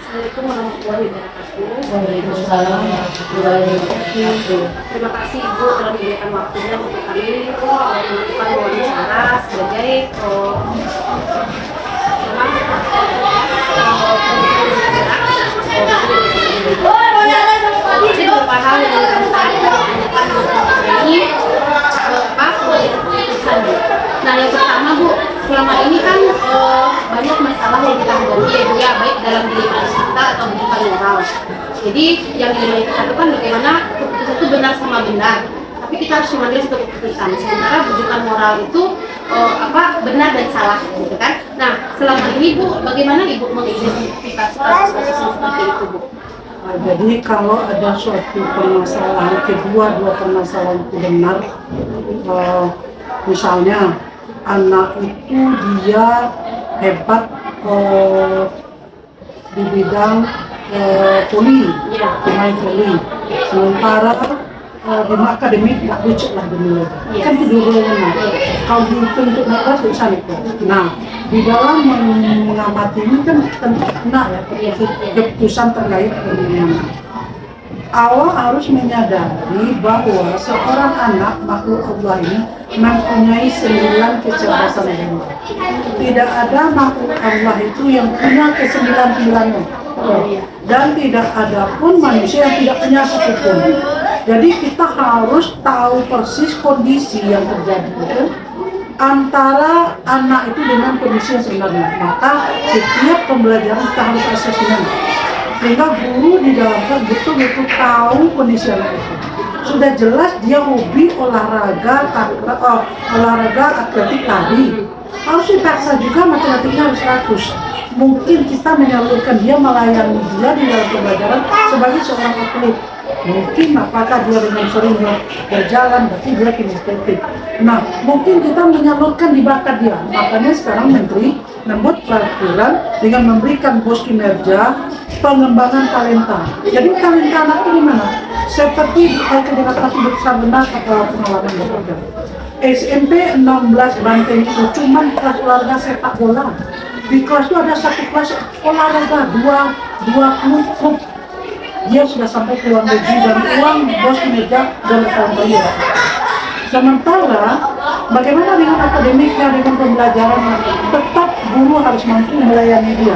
Assalamualaikum warahmatullahi wabarakatuh. Waalaikumsalam warahmatullahi wabarakatuh. Terima kasih Ibu telah memberikan waktunya untuk kami melakukan wawancara sebagai beberapa hal yang ini keputusan. Nah, yang pertama Bu, selama ini kan banyak masalah yang kita hadapi ya Bu ya, baik dalam diri kita atau kehidupan moral. Jadi yang dimulai kita itu kan bagaimana keputusan itu benar sama benar, tapi kita harus mengambil satu keputusan. Sementara rujukan moral itu benar dan salah gitu kan. Nah, selama ini Bu, bagaimana Ibu mengidentifikasi kasus-kasus seperti itu Bu? Jadi kalau ada suatu permasalahan, dua permasalahan itu benar, misalnya anak itu dia hebat di bidang voli, pemain voli, sementara di akademik nggak lucu lah dulu, kan itu dua-duanya. Kalau untuk mereka bisa nih. Nah, di dalam mengamati ini kan tentu kena ya keputusan terkait dengan awal harus menyadari bahwa seorang anak makhluk Allah ini mempunyai 9 kecerdasan jiwa. Tidak ada makhluk Allah itu yang punya ke-9-9-nya. Dan tidak ada pun manusia yang tidak punya satupun. Jadi kita harus tahu persis kondisi yang terjadi antara anak itu dengan kondisi yang sebenarnya. Maka setiap pembelajaran kita harus asesmen, sehingga guru di dalam kelas betul-betul tahu kondisi anak itu. Sudah jelas dia hobi olahraga atletik tadi, harus dipaksa juga matematiknya harus 100. Mungkin kita menyalurkan dia, melayani dia di dalam pembelajaran sebagai seorang atlet. Mungkin apakah dia dengan sering berjalan, berarti dia kinestetik. Nah, mungkin kita menyalurkan di bakat dia. Makanya sekarang Menteri membuat peraturan dengan memberikan bos kinerja pengembangan talenta. Jadi talenta anak itu gimana? Seperti dikatakan besar benar atau pengalaman bekerja. SMP 16 Banteng itu cuma kelas olahraga sepak bola. Di kelas itu ada satu kelas olahraga, dua klub. Dia sudah sampai ke luar negeri dan uang bos kinerja dan tahun bayar. Sementara bagaimana dengan akademiknya, dengan pembelajarannya, tetap guru harus mampu melayani dia.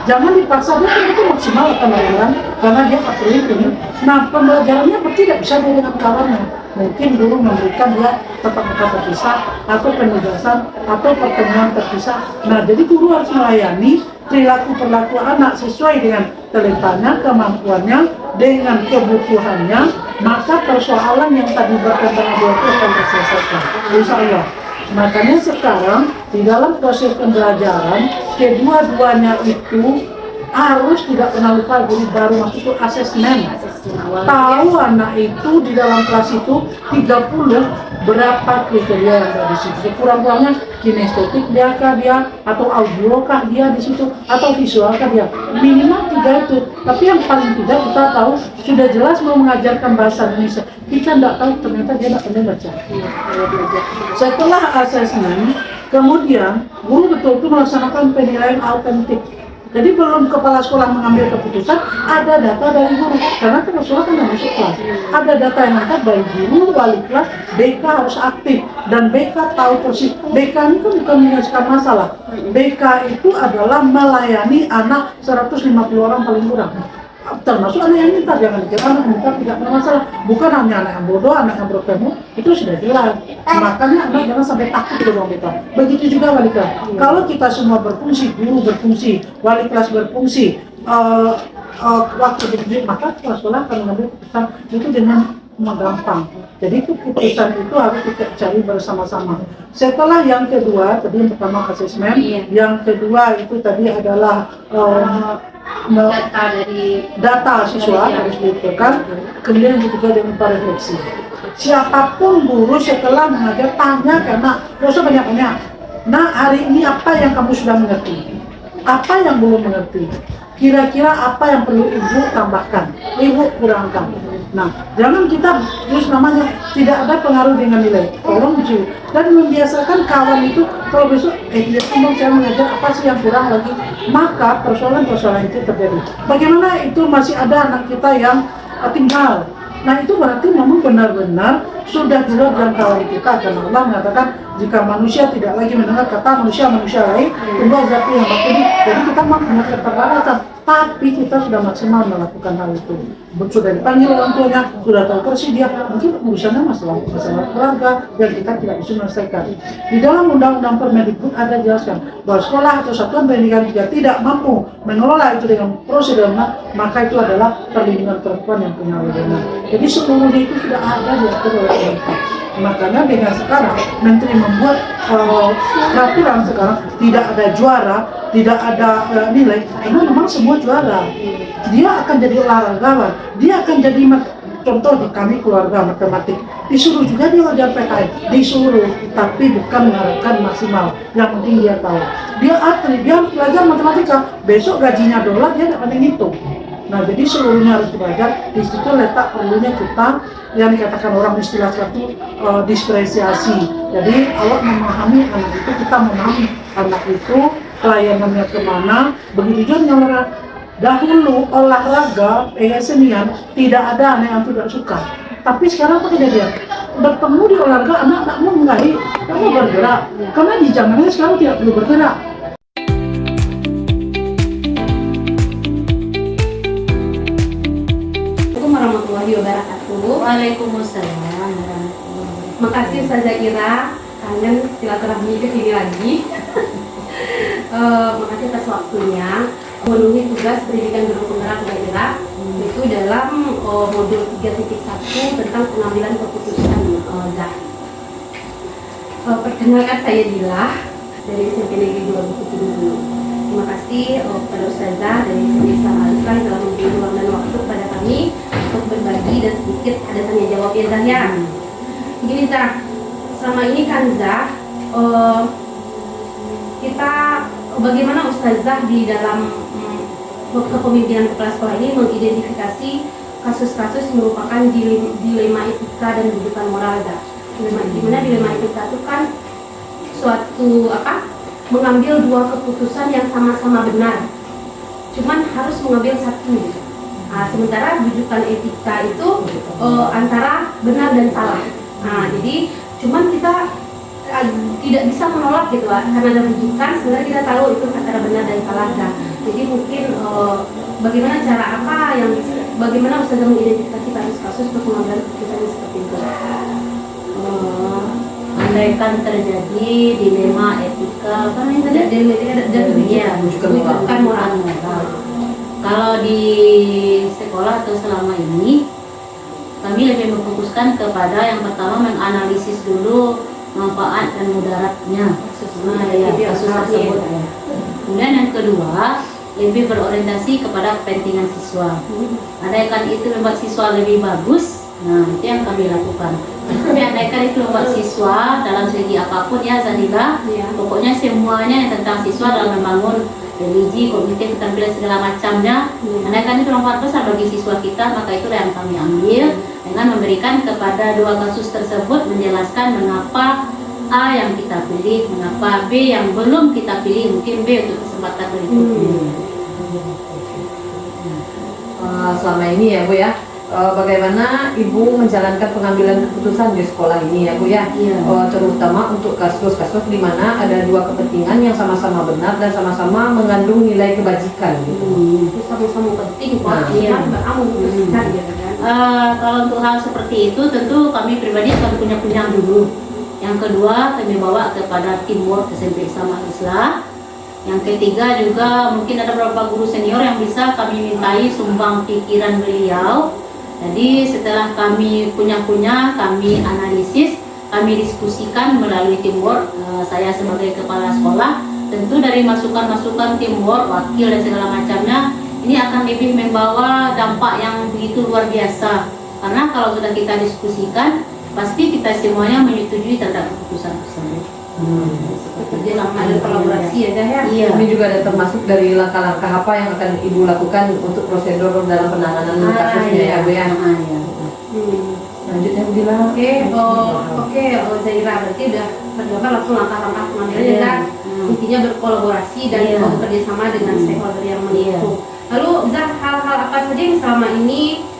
Jangan dipaksa, dia kan itu maksimal pembelajaran karena dia atlet ini. Nah, pembelajarannya tidak bisa dengan kawannya. Mungkin guru memberikan dia tetap muka terpisah atau penugasan atau pertemuan terpisah. Nah, jadi guru harus melayani perilaku anak sesuai dengan talentanya, kemampuannya, dengan kebutuhannya, maka persoalan yang tadi berkembang itu akan terselesaikan. Insya Allah. Makanya sekarang di dalam proses pembelajaran kedua-duanya itu harus tidak pernah lupa guru baru masuk itu asesmen. Tahu anak itu di dalam kelas itu 30 berapa kriteria yang ada di situ. Kurang-kurangnya kinestetik dia atau audio kah dia di situ atau visual kah dia. Minimal 3 itu. Tapi yang paling tidak kita tahu sudah jelas mau mengajarkan bahasa Indonesia. Kita tidak tahu ternyata dia tidak pandai baca. Setelah asesmen, kemudian guru betul-betul melaksanakan penilaian autentik. Jadi belum kepala sekolah mengambil keputusan, ada data dari guru. Karena kepala sekolah kan nggak masuk kelas. Ada data yang angkat dari guru, wali kelas, BK harus aktif. Dan BK tahu persis. BK ini kan bukan menyelesaikan masalah. BK itu adalah melayani anak 150 orang paling kurang. Termasuk anak yang minta, jangan dikira anak minta tidak ada masalah. Bukan hanya anak yang bodoh, anak yang bertemu, itu sudah jelas. Makanya anak jangan sampai takut ke ruang kita. Begitu juga wali kelas. Kalau kita semua berfungsi, guru berfungsi, wali kelas berfungsi, waktu ditunjuk, maka kepala sekolah akan mengambil keputusan itu dengan gampang. Jadi keputusan itu harus kita cari bersama-sama. Setelah yang kedua, tadi yang pertama asesmen, yang kedua itu tadi adalah data dari data siswa harus diumpulkan. Kemudian yang ketiga jangan lupa refleksi. Siapapun guru setelah mengajar tanya karena gak usah banyak-banyak. Nah, hari ini apa yang kamu sudah mengerti? Apa yang belum mengerti? Kira-kira apa yang perlu ibu tambahkan? Ibu kurangkan. Nah, jangan kita terus namanya tidak ada pengaruh dengan nilai. Tolong cuy. Dan membiasakan kawan itu kalau besok dia ngomong saya mengajar apa sih yang kurang lagi, maka persoalan-persoalan itu terjadi. Bagaimana itu masih ada anak kita yang tinggal. Nah, itu berarti memang benar-benar sudah di luar jangkauan kita, karena Allah mengatakan jika manusia tidak lagi mendengar kata manusia lain, tunggu azab yang bakti. Jadi kita punya keterbatasan, tapi kita sudah maksimal melakukan hal itu. Sudah dipanggil orang tuanya, sudah tahu persis dia, mungkin urusannya masalah keluarga dan kita tidak bisa menyelesaikan. Di dalam Undang-Undang Permendikbud ada jelaskan bahwa sekolah atau satuan pendidikan jika tidak mampu mengelola itu dengan prosedurnya, maka itu adalah perlindungan perempuan yang punya wewenang. Jadi seluruhnya itu sudah ada diatur oleh pemerintah. Makanya dengan sekarang Menteri membuat peraturan sekarang tidak ada juara, tidak ada nilai, karena memang semua juara. Dia akan jadi olahragawan, dia akan jadi contoh di kami keluarga matematik. Disuruh juga dia wajar PKN, disuruh, tapi bukan mengharapkan maksimal. Yang penting dia tahu. Dia atlet, dia harus belajar matematika. Besok gajinya dolar, dia tidak penting hitung. Nah, jadi seluruhnya harus belajar. Di situ letak perlunya kita yang dikatakan orang istilah satu diferensiasi. Jadi Allah memahami anak itu, kita memahami anak itu pelayanannya kemana. Begitu juga dengan dahulu olahraga, senian tidak ada anak yang tidak suka. Tapi sekarang apa kejadian? Bertemu di olahraga, anak-anakmu menggari, kamu bergerak. Karena di zamannya sekarang tidak perlu bergerak. Warahmatullahi wabarakatuh. Waalaikumsalam. Makasih Ustazah Ira, kangen silaturahmi ke sini lagi. Makasih atas waktunya memenuhi tugas pendidikan guru penggerak daerah itu dalam modul 3.1 tentang pengambilan keputusan ZAH. Perkenalkan saya Dila dari SMP Negeri 2 Bukit Tinggi. Terima kasih kepada Ustazah dari SMP Islam Al-Islam telah memberi ruang dan waktu kepada kami untuk berbagi dan sedikit ada tanya jawab ya Zah ya. Begini Zah, selama ini kan Zah kita bagaimana Ustazah di dalam kepemimpinan kepala sekolah ini mengidentifikasi kasus-kasus yang merupakan dilema etika dan kehidupan moral Zah. Dimana dilema etika itu kan suatu mengambil dua keputusan yang sama-sama benar, cuman harus mengambil satu gitu. Nah, sementara rujukan etika itu antara benar dan salah. Nah, jadi cuman kita tidak bisa menolak gitu lah, karena ada rujukan. Sebenarnya kita tahu itu antara benar dan salah. Nah, jadi mungkin bagaimana cara bagaimana Ustazah mengidentifikasi kasus-kasus untuk mengambil keputusan seperti itu? Andaikan terjadi dilema etika, apa namanya tadi? Dilema etika dan rujukan moral. Kalau di sekolah atau selama ini, kami lebih memfokuskan kepada yang pertama menganalisis dulu manfaat dan mudaratnya kasus tersebut. Kemudian yang kedua, lebih berorientasi kepada kepentingan siswa. Andaikan itu membuat siswa lebih bagus, nah itu yang kami lakukan. Tapi andaikan itu membuat siswa dalam segi apapun ya Zahira, pokoknya semuanya yang tentang siswa dalam membangun religi, kognitif, keterampilan segala macamnya. Andaikan itu manfaat besar bagi siswa kita, maka itu yang kami ambil dengan memberikan kepada dua kasus tersebut menjelaskan mengapa A yang kita pilih, mengapa B yang belum kita pilih, mungkin B untuk kesempatan berikutnya. Selama ini ya Bu ya, bagaimana Ibu menjalankan pengambilan keputusan di sekolah ini ya Bu ya, terutama untuk kasus-kasus di mana ada dua kepentingan yang sama-sama benar dan sama-sama mengandung nilai kebajikan gitu. Itu sama-sama penting memutuskan gitu kan. Kalau untuk hal seperti itu tentu kami pribadi akan punya dulu. Yang kedua kami bawa kepada teamwork SMP Islam Al-Islam. Yang ketiga juga mungkin ada beberapa guru senior yang bisa kami mintai sumbang pikiran beliau. Jadi setelah kami punya, kami analisis, kami diskusikan melalui teamwork. Saya sebagai kepala sekolah, tentu dari masukan-masukan teamwork, wakil dan segala macamnya, ini akan lebih membawa dampak yang begitu luar biasa. Karena kalau sudah kita diskusikan, pasti kita semuanya menyetujui terhadap keputusan tersebut. Bekerja sama ada kolaborasi ya Dah ya. Iya. Ini juga ada termasuk dari langkah-langkah apa yang akan Ibu lakukan untuk prosedur dalam penanganan kasusnya ya Bu ya. Iya. Selanjutnya Bu Dila. Oke, Zaira berarti udah tergambar langsung langkah-langkah pengambilannya kan. Intinya berkolaborasi dan bekerja sama dengan stakeholder yang mendukung. Lalu Zah, hal-hal apa saja yang selama ini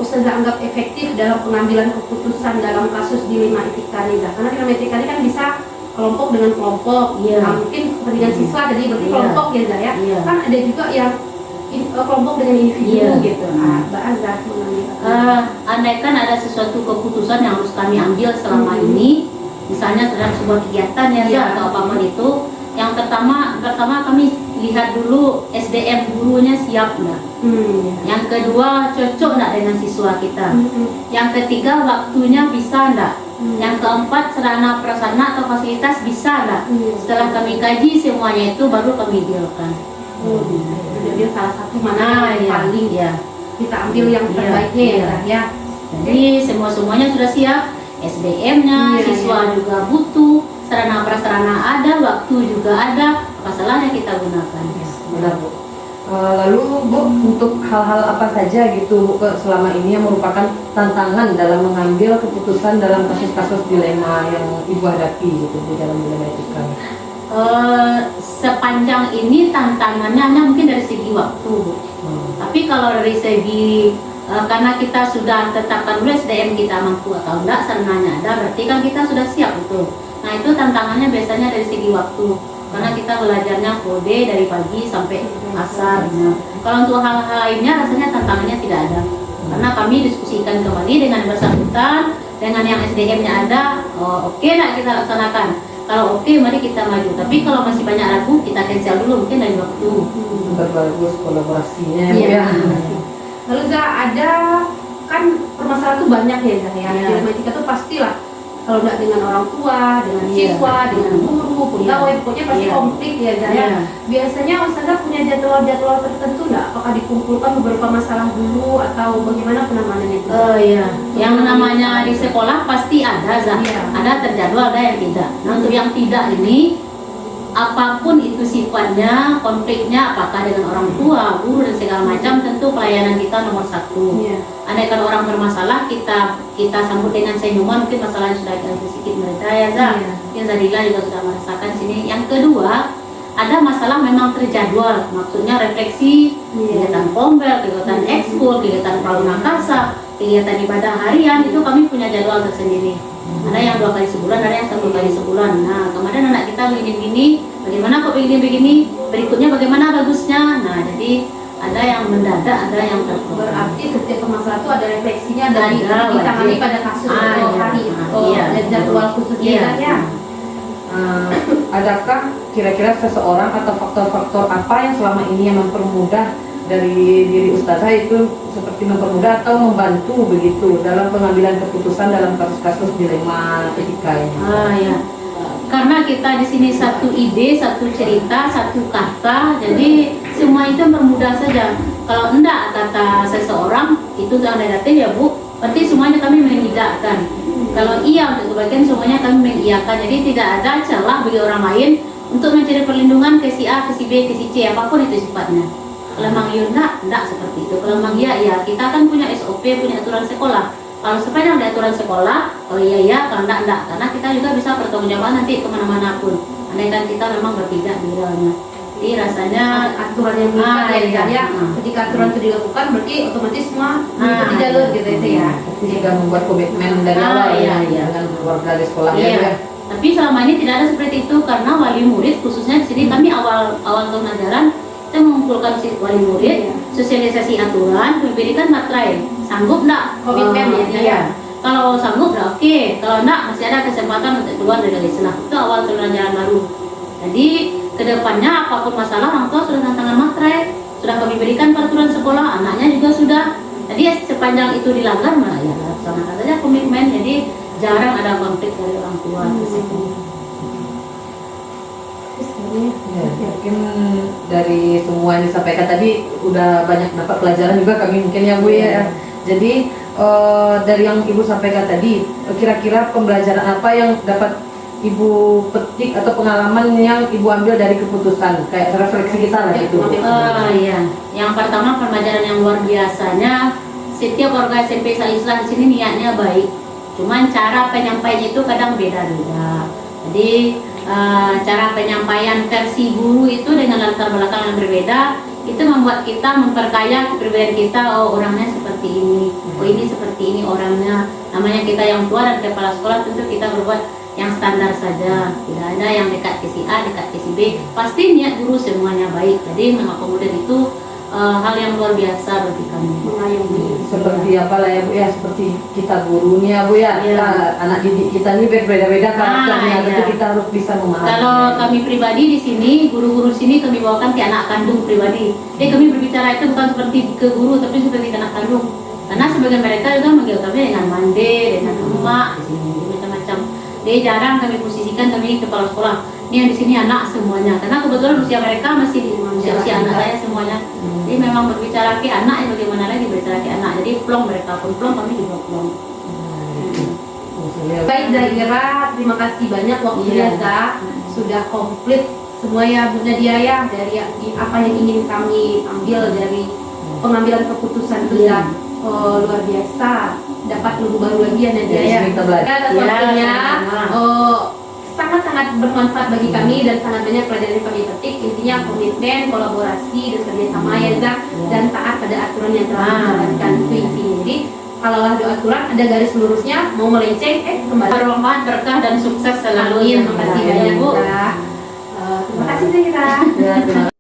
Ustazah anggap efektif dalam pengambilan keputusan dalam kasus dilema etika nih Zah? Karena dilema etika ini kan bisa kelompok dengan kelompok, mungkin kepentingan siswa jadi berarti kelompok ya Zah ya. Kan ada juga yang kelompok dengan individu gitu. Mbak Azah mengambil. Andaikan ada sesuatu keputusan yang harus kami ambil selama ini, misalnya dalam sebuah kegiatan ya atau apapun itu, yang pertama kami lihat dulu SDM gurunya siap nggak. Yang kedua cocok nggak dengan siswa kita. Yang ketiga waktunya bisa nggak. Yang keempat sarana prasarana atau fasilitas bisa nggak. Setelah kami kaji semuanya itu baru kami dealkan. Jadi salah satu mana yang paling kita ambil yang terbaiknya ya. Jadi semuanya sudah siap. SDM-nya, siswa juga butuh, sarana prasarana ada, waktu juga ada, apa salahnya kita gunakan. Benar Bu. Lalu Bu, untuk hal-hal apa saja gitu Bu selama ini yang merupakan tantangan dalam mengambil keputusan dalam kasus-kasus dilema yang Ibu hadapi gitu di dalam dilema etika? Sepanjang ini tantangannya hanya mungkin dari segi waktu, Bu. Tapi kalau dari segi karena kita sudah tetapkan dulu SDM kita mampu atau enggak, sarananya ada, berarti kan kita sudah siap itu. Nah itu tantangannya biasanya dari segi waktu, karena kita belajarnya kode dari pagi sampai asar. Nah, kalau untuk hal-hal lainnya rasanya tantangannya tidak ada, karena kami diskusikan kembali dengan bersangkutan, dengan yang SDM-nya ada, oke nak kita laksanakan. Kalau oke, mari kita maju. Tapi kalau masih banyak ragu, kita cancel dulu mungkin dari waktu. Bagus kolaborasinya ya. Lalu Zah, ada kan permasalahan tuh banyak ya Zah ya. Dilema etika tuh pastilah kalau nggak dengan orang tua, dengan siswa, dengan guru, pegawai, pokoknya pasti konflik ya Zah ya. Biasanya Ustazah punya jadwal-jadwal tertentu nggak? Apakah dikumpulkan beberapa masalah dulu atau bagaimana penanganannya itu? Yang namanya di sekolah pasti ada Zah. Ada terjadwal, ada yang tidak. Nah untuk yang tidak ini, apapun itu sifatnya, konfliknya apakah dengan orang tua, guru dan segala macam, tentu pelayanan kita nomor satu. Andaikan orang bermasalah, kita sambut dengan senyuman, mungkin masalahnya sudah agak sedikit mereda ya Zah. Mungkin Zadila juga sudah merasakan sini. Yang kedua, ada masalah memang terjadwal, maksudnya refleksi, kegiatan pombel, kegiatan ekskul, kegiatan praunakasa, kegiatan ibadah harian, itu kami punya jadwal tersendiri. Ada yang 2 kali sebulan, ada yang 1 kali sebulan. Nah, kemarin anak kita begini-begini, bagaimana kok begini-begini, berikutnya bagaimana bagusnya. Nah, jadi ada yang mendadak, ada yang terpotong. Berarti setiap permasalahan itu ada refleksinya dari ditangani pada kasus hari dan jadwal khususnya ya. Adakah kira-kira seseorang atau faktor-faktor apa yang selama ini yang mempermudah dari diri Ustazah itu seperti mempermudah atau membantu begitu dalam pengambilan keputusan dalam kasus-kasus dilema etika ini? Karena kita di sini satu ide, satu cerita, satu kata, jadi semua itu mempermudah saja. Kalau enggak kata seseorang itu yang negatif ya Bu, berarti semuanya kami mengidakkan. Kalau iya untuk kebaikan semuanya kami mengiyakan. Jadi tidak ada celah bagi orang lain untuk mencari perlindungan ke si A, ke si B, ke si C, apapun itu sifatnya. Kalau memang iya enggak seperti itu. Kalau memang iya, ya kita kan punya SOP, punya aturan sekolah. Kalau sepanjang ada aturan sekolah, kalau iya, kalau enggak. Karena kita juga bisa pertanggungjawaban nanti kemana-mana pun. Andaikan kita memang berpijak di dalamnya. Jadi rasanya aturan yang mengikat ya. Ketika aturan itu dilakukan, berarti otomatis semua mengikuti jalur gitu itu ya. Jika membuat komitmen dari awal dengan keluarga dari sekolah ya. Tapi selama ini tidak ada seperti itu karena wali murid khususnya di sini kami awal tahun ajaran kita mengumpulkan wali murid, sosialisasi aturan, memberikan materai. Sanggup enggak komitmen ya? Kalau sanggup enggak oke, kalau enggak masih ada kesempatan untuk keluar dari Islam. Itu awal tahun ajaran baru. Jadi kedepannya apapun masalah orang tua sudah tantangan materai, sudah kami berikan peraturan sekolah, anaknya juga sudah. Jadi sepanjang itu dilanggar, nah ya laksanakan saja komitmen. Jadi jarang ada konflik dari orang tua. Bu. Ya, mungkin dari semua yang disampaikan tadi udah banyak dapat pelajaran juga kami mungkin ya Bu ya. Jadi dari yang Ibu sampaikan tadi, kira-kira pembelajaran apa yang dapat Ibu petik atau pengalaman yang Ibu ambil dari keputusan, kayak refleksi kita lah gitu. Iya, yang pertama pembelajaran yang luar biasanya, setiap warga SMP Islam di sini niatnya baik, cuman cara penyampaian itu kadang beda-beda. Jadi cara penyampaian versi guru itu dengan latar belakang yang berbeda, itu membuat kita memperkaya kepribadian kita. Oh, orangnya seperti ini, oh ini seperti ini orangnya. Namanya kita yang tua dan kepala sekolah, tentu kita berbuat yang standar saja, tidak ada yang dekat ke si A, dekat ke si B. Pasti niat guru semuanya baik, jadi mengakomodir itu hal yang luar biasa bagi kami. Mengayomi Seperti apa lah ya Bu ya, seperti kita gurunya Bu ya. Iya. Anak didik kita ini berbeda-beda karakternya, iya. tentu kita harus bisa memahami. Kalau kami pribadi di sini, guru-guru sini kami bawakan ke anak kandung pribadi. Jadi kami berbicara itu bukan seperti ke guru, tapi seperti ke anak kandung. Karena sebagian mereka juga manggil kami dengan mande, dengan emak, di sini macam-macam. Jadi jarang kami posisikan kami kepala sekolah. Ini yang di sini anak semuanya. Karena kebetulan usia mereka masih di usia anak saya semuanya. Jadi memang berbicara ke anak, ya bagaimana lagi berbicara ke anak. Jadi plong mereka pun plong, kami juga plong. Baik Zahira, terima kasih banyak waktunya Za. Sudah komplit semua ya Bu Nadia ya, dari apa yang ingin kami ambil dari pengambilan keputusan itu Za. Luar biasa, dapat ilmu baru lagi ya Nadia ya. Kita belajar. Atas waktunya, sangat-sangat bermanfaat bagi kami dan sangat banyak pelajaran yang kami petik. Intinya komitmen, kolaborasi dan kerjasama ya Za, dan taat pada aturan yang telah dijalankan, itu intinya. Jadi kalau ada aturan, ada garis lurusnya, mau melenceng, kembali. Rahmat, berkah dan sukses selalu. Amin, terima kasih banyak Bu. Terima kasih Zahira. Ya, terima